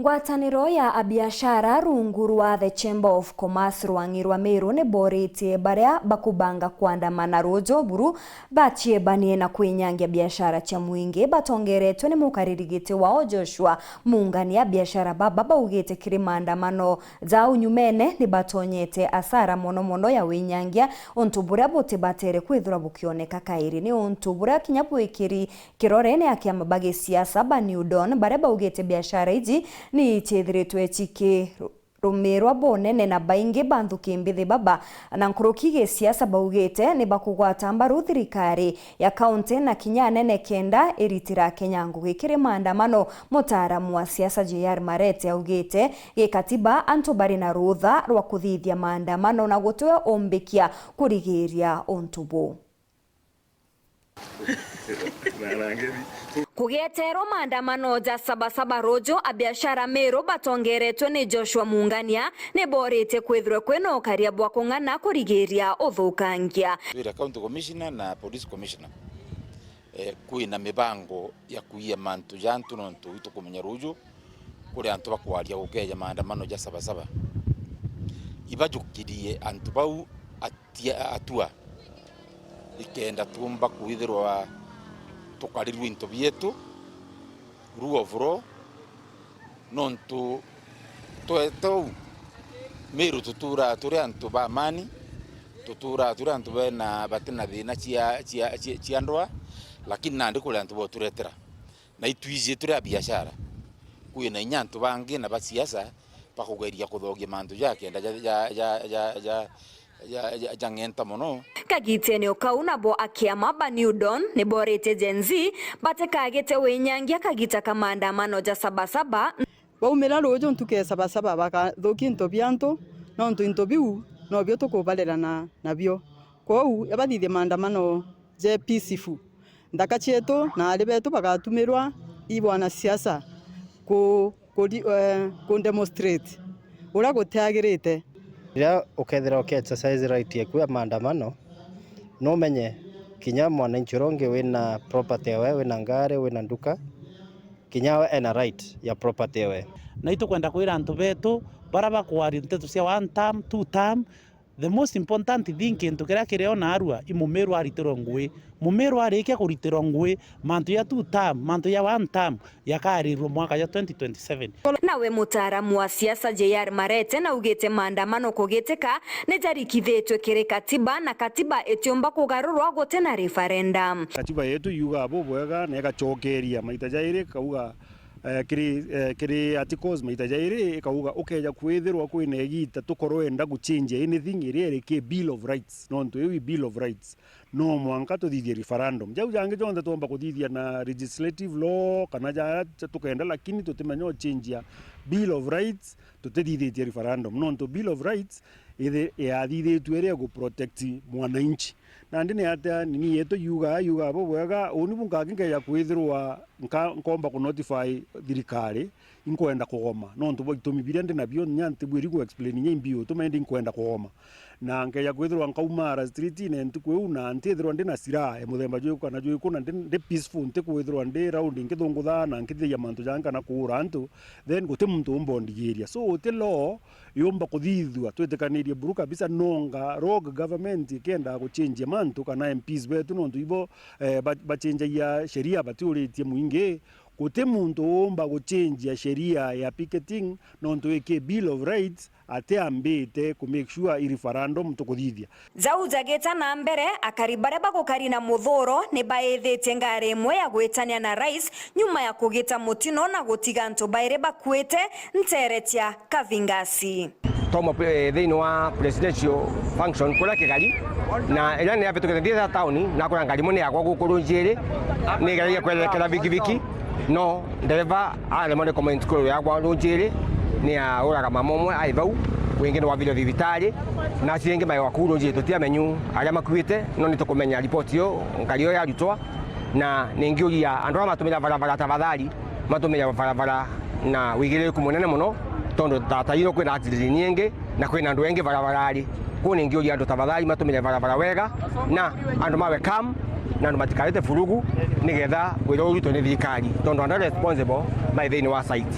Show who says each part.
Speaker 1: Ngwataniro ya abiashara rungu rwa The Chamber of Commerce rwangi rwa Meru ni boritie baria bakubanga kuandamana rojo buru bachie banie na kuinyangia biashara cha mwingi batongeretwe ni mukaririgite wao Joshua muungania biashara baba baugite kiri maandamano za unyumene ni batonyete asara mono ya winyangia ontuburia bote batere kwithura bukioneka kairi ni ontuburia kinyapu ikiri kirorene akiama bage siasa ba New Dawn baria baugite biashara iji ni chedhiretwe chike rumerwa bonene na baingi banthuki mbithi baba na nkurukige siasa baugite ni bakugwata mbaru thirikari ya kaunti na kinya nene kenda eritira Kenyangu gikire maandamano. Mutaaramu wa siasa JR Marete augite gikatiba antu bari na rutha rwa kuthithia maandamano na gutwe ombekia kurigiria ontubu kugetero maandamano ja sabasaba rojo abiashara Meru batongeretwe ni Joshua muungania ni borite kwithirwe kweno karia bwa kung'ana kurigiria uthukangia
Speaker 2: wira county commissioner na police commissioner kuina mibango ya kuia mantu jantu nontu itukumenya rujo kuri antu bakwaria gukeja maandamano ja sabasaba ibajukirie antu bau atua ikenda tumba kuithirwa tukarirwa into bietu ruo vro nontu toeto Meru tutura turi antu ba mani tutura antu bena batina thina cia ndoa lakini nandi kuri antu bo turetera na itwizie turi biashara kwina inyantu bangi na basiasa bakugeria kuthogia mantu yake jangenta mono
Speaker 1: kagitenio kauna bo akiama ba New Dawn ni borete Gen Z batekagete winyangia kagita kamandamano ja sabasaba
Speaker 3: baumira rojo ntuke sabasaba baka thoki into bianto no ntu into biu no byo tukubalerana nabyo kou yabathithie maandamano je peaceful ndaka cheto na ali betu bagatumirwa ibwana siasa ku demonstrate ura gutiagirite
Speaker 4: ira ukethera exercise right yaku ya maandamano no menye kinya mwananchi ronge wina property yawe wina ngare wina nduka kinya we ena right ya property yawe
Speaker 5: na itukwenda kwira antu betu baraba kwari ntetu cia one term two term. The most important thing kintu kiria kiriona arua imumeru aritiro ngui mumeru arikia kuritiro ngui mantu ya two term mantu ya one term yakarirwo mwaka ya 2027.
Speaker 1: Nawe mutaaramu wa siasa JR Marete na ugete maandamano kugiteka ne jarikithetwe kiri katiba na katiba etiomba kugarurwa gote na referendum.
Speaker 6: Katiba yetu yuga abo bwega na ikachokeria maita jaire kauga kiri articles maita jaire ikauga ukeja kwithirwa kwina igita tukorwo enda guchange anything iri ke bill of rights no ntu wi bill of rights no mwanka tuthithie referendum jau jange jonde tomba kuthithia na legislative law kana ja tukenda lakini tutimenya change bill of rights tutithithie referendum no ntu bill of rights ya thithitwe iri go protect mwananchi na ndine ata nini yeto yuga abo bwega uni bungakinga ya kwithirwa nkomba ku notify thirikari inkwenda kugoma no ntu boitumi biria ndi nabyo nyanti bwiri ku explain nyimbiyo tumendi inkwenda kugoma na ngeya kwithirwa nkaumara street ne ntukwe una ntithirwa ndi na sira e muthemba jwe kana jwe kuna ndi peaceful nti kwithirwa ndi round ngithungutha na ngithia mantu janka na kuura antu then guti muntu umbondigiria so te law yomba kuthithwa twetekanirie buru kabisa nonga rogue government kenda guchange mantu kana MPs betu no ntuibo bachange ya sheria batiuritie muinge guti muntu omba guchange ya sheria ya picketing no ntuike bill of rights ate ambite ku make sure referendum tukuthithia
Speaker 1: zauja geta na mbere akaribare bagukari na muthuro ni baethete ngare imwe ya gwetania na rais nyuma ya kugita mutino na gutiga ntu baire bakwete nteretia kavingasi
Speaker 7: tomo thini wa presidential function kula kigari na ila ni apetukete thia town na kula ngari mune yakwa gukuru njiri ni gari kwelekera bikibiki no dereva ale mone comment kuru yakwa njiri ni auraga mamomwe aivau wengine wa vile vivitari na cienge mai wakuru njiri tutia menyu aria makuite no nitukumenya report yo ngari yo yarutwa na ningiuria andora matumira barabara tafadhali matumira barabara na wigiriku munene muno tondo tatairo kwina atiri nyingi na kwina andu wengi barabarari kuni ngiuria andu tafadhali matumire barabara wega na andu mawe calm na andu matikarete furugu nigetha wiro urutwo ni thirikari tondo andu responsible by thini wa site.